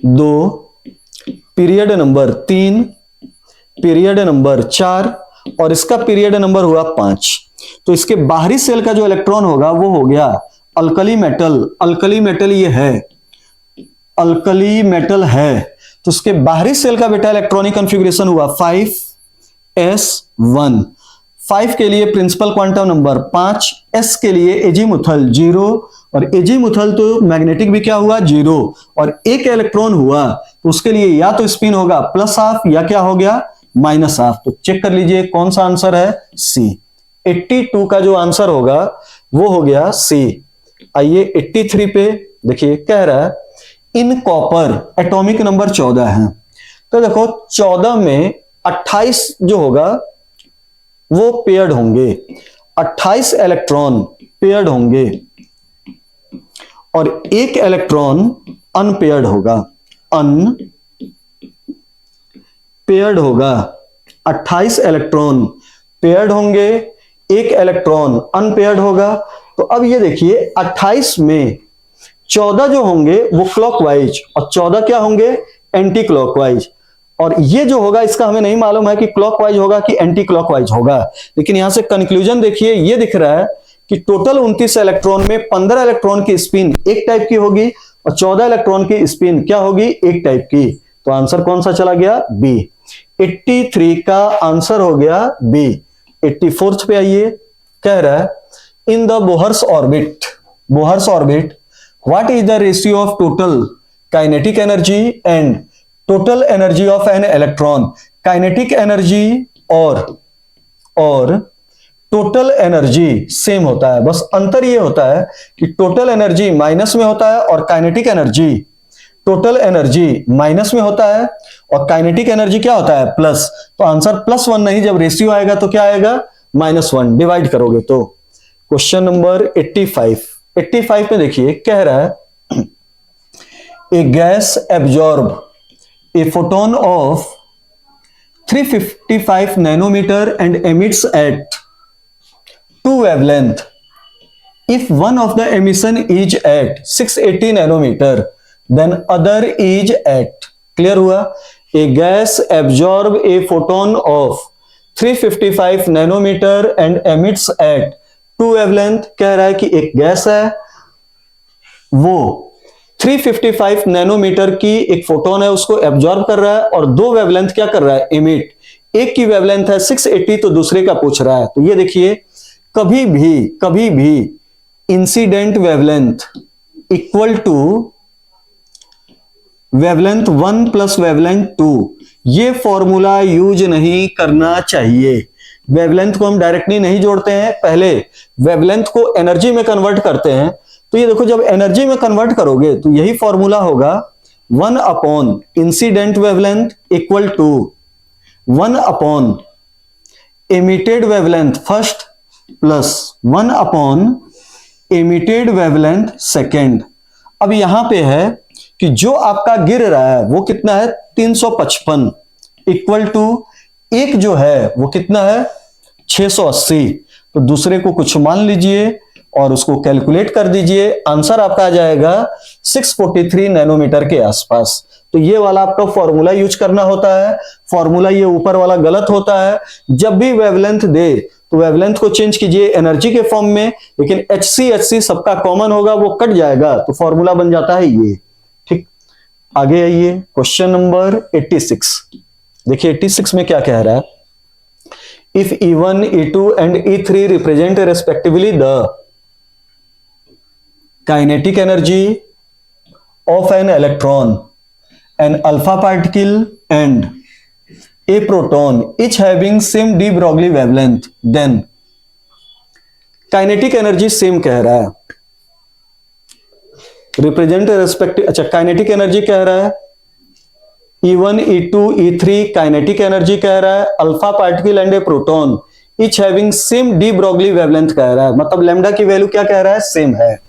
2, period number 3, period number 4 और इसका पीरियड नंबर हुआ 5। तो इसके बाहरी सेल का जो इलेक्ट्रॉन होगा वो हो गया अल्कली मेटल। अल्कली मेटल ये है, अल्कली मेटल है तो उसके बाहरी शेल का बेटा इलेक्ट्रॉनिक कॉन्फ़िगरेशन हुआ 5s1। 5 के लिए प्रिंसिपल क्वांटम नंबर 5, s के लिए एजीमुथल 0, और एजीमुथल तो मैग्नेटिक भी क्या हुआ 0, और एक इलेक्ट्रॉन हुआ तो उसके लिए या तो स्पिन होगा +½ या क्या हो गया -½ तो चेक कर लीजिए कौन सा आंसर है, सी। 82 का जो आंसर होगा वो हो गया सी। आइए 83 पे देखिए, कह रहा है इन कॉपर एटॉमिक नंबर 14 है। तो देखो 14 में 28 जो होगा वो पेयर्ड होंगे, 28 इलेक्ट्रॉन पेयर्ड होंगे और एक इलेक्ट्रॉन अनपेयर्ड होगा, अनपेयर्ड होगा। 28 इलेक्ट्रॉन पेयर्ड होंगे, एक इलेक्ट्रॉन अनपेयर्ड होगा। तो अब ये देखिए 28 में 14 जो होंगे वो क्लॉकवाइज और 14 क्या होंगे एंटी क्लॉकवाइज, और ये जो होगा इसका हमें नहीं मालूम है कि क्लॉकवाइज होगा कि एंटी क्लॉकवाइज होगा। लेकिन यहां से कंक्लूजन देखिए, ये दिख रहा है कि टोटल 29 इलेक्ट्रॉन में 15 इलेक्ट्रॉन की स्पिन एक टाइप की होगी और 14 इलेक्ट्रॉन की स्पिन क्या होगी, एक टाइप की। तो आंसर कौन सा चला गया, बी। 83 का आंसर हो गया बी। 84 पे आइए, कह रहा है in the Bohr's orbit, Bohr's orbit what is the ratio of total kinetic energy and total energy of an electron. Kinetic energy और टोटल एनर्जी सेम होता है, बस अंतर ये होता है कि टोटल एनर्जी माइनस में होता है और kinetic energy, total energy minus में होता है और काइनेटिक एनर्जी क्या होता है प्लस। तो आंसर +1 नहीं, जब रेशियो आएगा तो क्या आएगा -1, डिवाइड करोगे तो। क्वेश्चन नंबर 85 में देखिए, कह रहा है a gas absorb a photon of 355 nanometer and emits at 2 wavelength. If one of the emission is at 680 nanometer, then other is at, clear हुआ। A gas absorb a photon of 355 nanometer and emits at 2 wavelength। कह रहा है कि एक gas है, वो 355 nanometre की एक फोटोन है, उसको एब्जॉर्ब कर रहा है और 2 वेवलेंथ क्या कर रहा है, एमिट। एक की वेवलेंथ है 680 तो दूसरे का पूछ रहा है। तो ये देखिए, कभी भी incident wavelength equal to wavelength 1 plus wavelength 2, ये फॉर्मूला यूज नहीं करना चाहिए। वेवलेंथ को हम डायरेक्टली नहीं जोड़ते हैं, पहले वेवलेंथ को एनर्जी में कन्वर्ट करते हैं। तो ये देखो, जब एनर्जी में कन्वर्ट करोगे तो यही फॉर्मूला होगा 1 upon incident wavelength equal to 1 upon emitted wavelength first plus 1 upon emitted wavelength second. अब यहां पे है कि जो आपका गिर रहा है वो कितना है 355 इक्वल टू एक जो है वो कितना है 680। तो दूसरे को कुछ मान लीजिए और उसको कैलकुलेट कर दीजिए, आंसर आपका आ जाएगा 643 नैनोमीटर के आसपास। तो ये वाला आपका फॉर्मूला यूज करना होता है। फॉर्मूला ये ऊपर वाला गलत होता है। जब भी वेवलेंथ दे तो वेवलेंथ को चेंज कीजिए एनर्जी के फॉर्म में, लेकिन HC सबका कॉमन होगा, वो कट जाएगा तो फॉर्मूला बन जाता है ये। ठीक, आगे आइए क्वेश्चन नंबर 86। देखिए 86 में क्या कह रहा है, if E1, E2 and E3 represent respectively the kinetic energy of an electron, an alpha particle and a proton each having same de Broglie wavelength, then kinetic energy same कह रहा है, represent respective। अच्छा, kinetic energy कह रहा है E1, E2, E3 kinetic energy कह रहा है, alpha particle and a proton each having same de Broglie wavelength कह रहा है, मतलब लैम्डा की वैल्यू क्या कह रहा है, सेम है।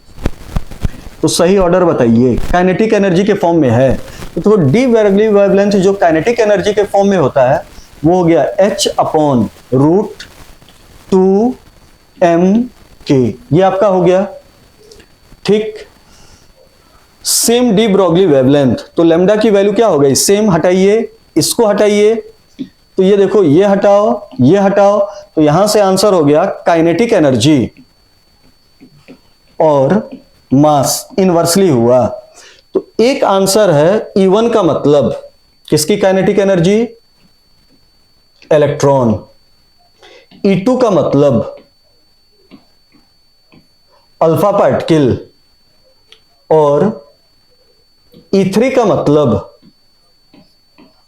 तो सही ऑर्डर बताइए, काइनेटिक एनर्जी के फॉर्म में है तो डी ब्रोगली वेवलेंथ जो काइनेटिक एनर्जी के फॉर्म में होता है वो हो गया h/√2m_k, ये आपका हो गया। ठीक, सेम डी ब्रोगली वेवलेंथ, तो लैम्डा की वैल्यू क्या हो गई, सेम। हटाइए, इसको हटाइए, तो ये देखो, ये हटाओ, ये हटाओ, तो यहां से आंसर हो गया काइनेटिक एनर्जी और मास इनवर्सली हुआ। तो एक आंसर है E1 का मतलब किसकी काइनेटिक एनर्जी? इलेक्ट्रॉन। E2 का मतलब अल्फा पार्टिकल और E3 का मतलब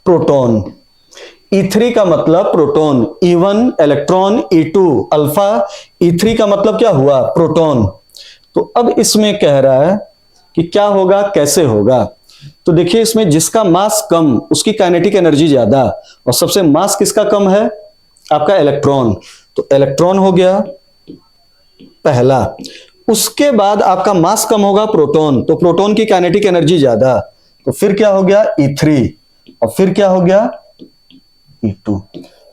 प्रोटॉन। E3 का मतलब proton, E1 electron, E2 alpha, E3 का मतलब क्या हुआ? प्रोटॉन। तो अब इसमें कह रहा है कि क्या होगा, कैसे होगा। तो देखिए इसमें जिसका मास कम उसकी काइनेटिक एनर्जी ज्यादा, और सबसे मास किसका कम है? आपका इलेक्ट्रॉन। तो इलेक्ट्रॉन हो गया पहला। उसके बाद आपका मास कम होगा प्रोटॉन, तो प्रोटॉन की काइनेटिक एनर्जी ज्यादा, तो फिर क्या हो गया? E3, और फिर क्या हो गया? E2।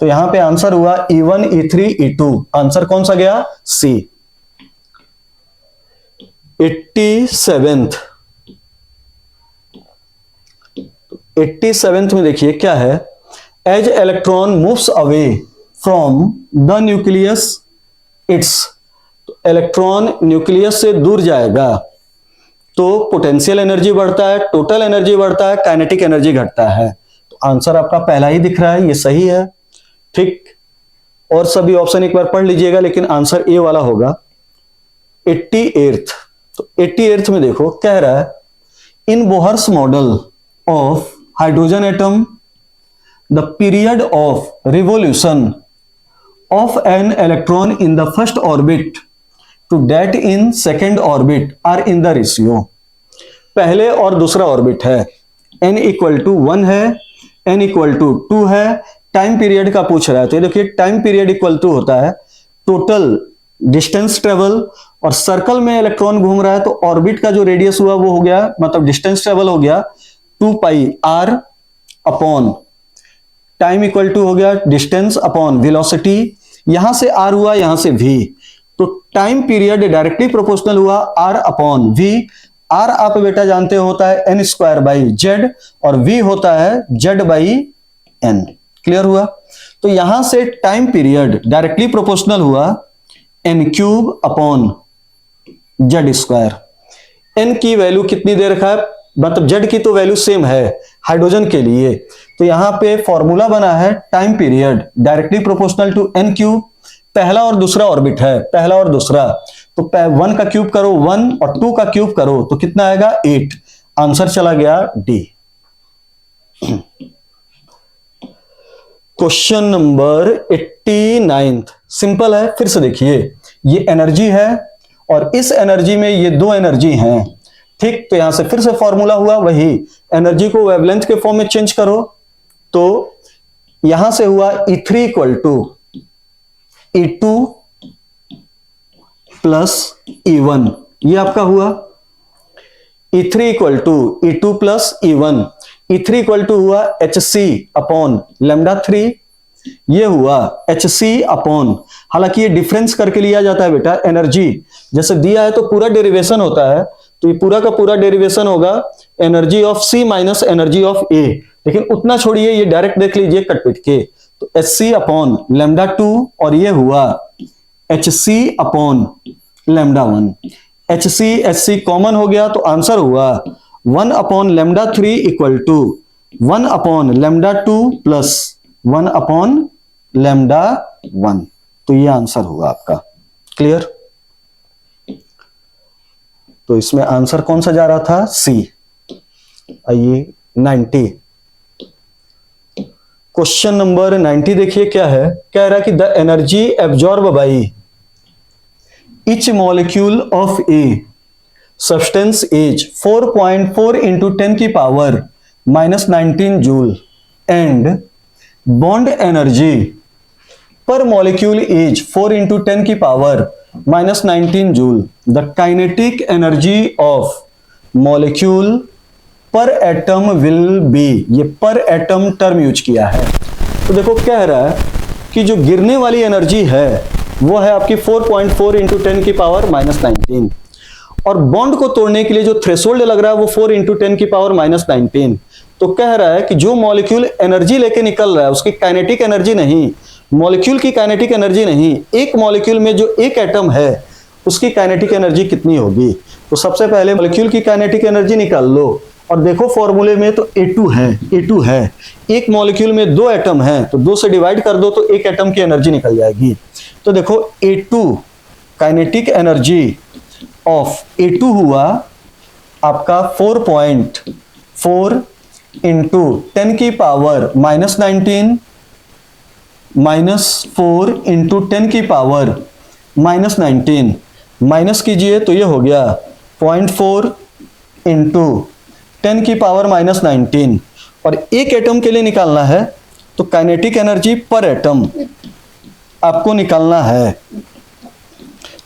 तो यहां पे आंसर हुआ E1 E3 E2। आंसर कौन सा गया? सी। 87th में देखिए क्या है, as electron moves away from the nucleus its. Electron nucleus से दूर जाएगा तो पोटेंशियल एनर्जी बढ़ता है, टोटल एनर्जी बढ़ता है, काइनेटिक एनर्जी घटता है। तो आंसर आपका पहला ही दिख रहा है, ये सही है। ठीक, और सभी ऑप्शन एक बार पढ़ लीजिएगा, लेकिन आंसर ए वाला होगा। 88th, तो 88th में देखो कह रहा है, in Bohr's model of hydrogen atom the period of revolution of an electron in the first orbit to that in second orbit are in the ratio। पहले और दूसरा ऑर्बिट है, n इक्वल टू 1 है, n इक्वल टू 2 है, time period का पूछ रहा है। तो देखिए टाइम पीरियड इक्वल टू होता है टोटल डिस्टेंस ट्रेवल, और सर्कल में इलेक्ट्रॉन घूम रहा है तो ऑर्बिट का जो रेडियस हुआ वो हो गया, मतलब डिस्टेंस ट्रेवल हो गया 2 pi r upon time equal to हो गया डिस्टेंस अपॉन वेलोसिटी। यहां से r हुआ, यहां से v, तो टाइम पीरियड डायरेक्टली प्रोपोर्शनल हुआ r अपॉन v। r आप बेटा जानते हो होता है n स्क्वायर बाई z, और v होता है z बाई n। क्लियर हुआ? तो यहां से टाइम पीरियड डायरेक्टली प्रोपोर्शनल हुआ n cube upon z square. n की वैल्यू कितनी दे रखा है, मतलब z की तो वैल्यू सेम है हाइड्रोजन के लिए, तो यहां पे फॉर्मूला बना है time period directly proportional to n cube. पहला और दूसरा ऑर्बिट है, पहला और दूसरा, तो 1 का क्यूब करो 1 और 2 का क्यूब करो तो कितना आएगा? 8। आंसर चला गया डी। क्वेश्चन नंबर 89, सिंपल है। फिर से देखिए, ये एनर्जी है और इस एनर्जी में ये दो एनर्जी हैं। ठीक, तो यहां से फिर से फॉर्मूला हुआ वही, एनर्जी को वेवलेंथ के फॉर्म में चेंज करो, तो यहां से हुआ E3 equal to E2 plus E1, ये आपका हुआ E3 equal to E2 plus E1। E3 equal to हुआ HC अपॉन लैम्डा 3, ये हुआ HC अपॉन, हालांकि ये डिफरेंस करके लिया जाता है बेटा, एनर्जी जैसे दिया है तो पूरा डेरिवेशन होता है, तो ये पूरा का पूरा डेरिवेशन होगा energy of C minus energy of A। लेकिन उतना छोड़िए, ये डायरेक्ट देख लीजिए कट पिट के, तो HC अपॉन लैम्डा 2 और ये हुआ HC upon lambda 1। HC common हो गया तो आंसर हुआ 1 upon lambda 3 equal to 1 upon lambda 2 plus 1 upon lambda 1। तो ये आंसर होगा आपका। क्लियर? तो इसमें आंसर कौन सा जा रहा था? सी। आइए 90, क्वेश्चन नंबर 90 देखिए क्या है, कह रहा है कि the energy absorb by each molecule of a substance is 4.4 into 10 की power -19 joule and bond energy पर मॉलिक्यूल इज 4 इंटू 10 की power -19 joule. The kinetic energy of molecule पर एटम विल बी, ये पर एटम टर्म यूज किया है। तो देखो कह रहा है कि जो गिरने वाली एनर्जी है वो है आपकी 4.4 इंटू 10 की पावर -19, और बॉन्ड को तोड़ने के लिए जो थ्रेशोल्ड लग रहा है वो 4 इंटू 10 की पावर -19। तो कह रहा है कि जो मॉलिक्यूल एनर्जी लेके निकल रहा है उसकी काइनेटिक एनर्जी नहीं, मॉलिक्यूल की काइनेटिक एनर्जी नहीं, एक मॉलिक्यूल में जो एक एटम है उसकी काइनेटिक एनर्जी कितनी होगी। तो सबसे पहले मॉलिक्यूल की काइनेटिक एनर्जी निकाल लो और देखो फॉर्मूले में तो A2 है, A2 है, एक मॉलिक्यूल में 2 एटम हैं, तो 2 से डिवाइड कर दो तो एक एटम की एनर्जी निकल जाएगी। तो देखो A2 kinetic energy of A2 हुआ आपका 4.4 इंटू 10 की पावर -19 -4 इंटू 10 की पावर -19 माइनस कीजिए तो ये हो गया 0.4 इंटू 10 की पावर -19 और एक एटम के लिए निकालना है तो काइनेटिक एनर्जी पर एटम आपको निकालना है,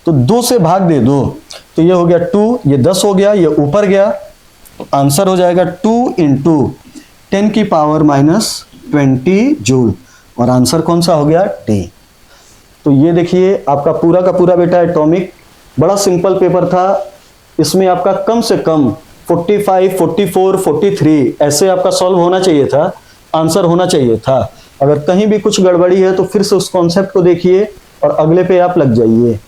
तो 2 से भाग दे दो तो ये हो गया 2, ये 10 हो गया, ये ऊपर गया, तो आंसर हो जाएगा 2 इंटू 10 की पावर -20 जूल और आंसर कौन सा हो गया टी। तो ये देखिए आपका पूरा का पूरा बेटा एटॉमिक बड़ा सिंपल पेपर था, इसमें आपका कम से कम 45, 44, 43 ऐसे आपका सॉल्व होना चाहिए था, आंसर होना चाहिए था। अगर कहीं भी कुछ गड़बड़ी है तो फिर से उस कॉन्सेप्ट को देखिए और अगले पे आप लग जाइए।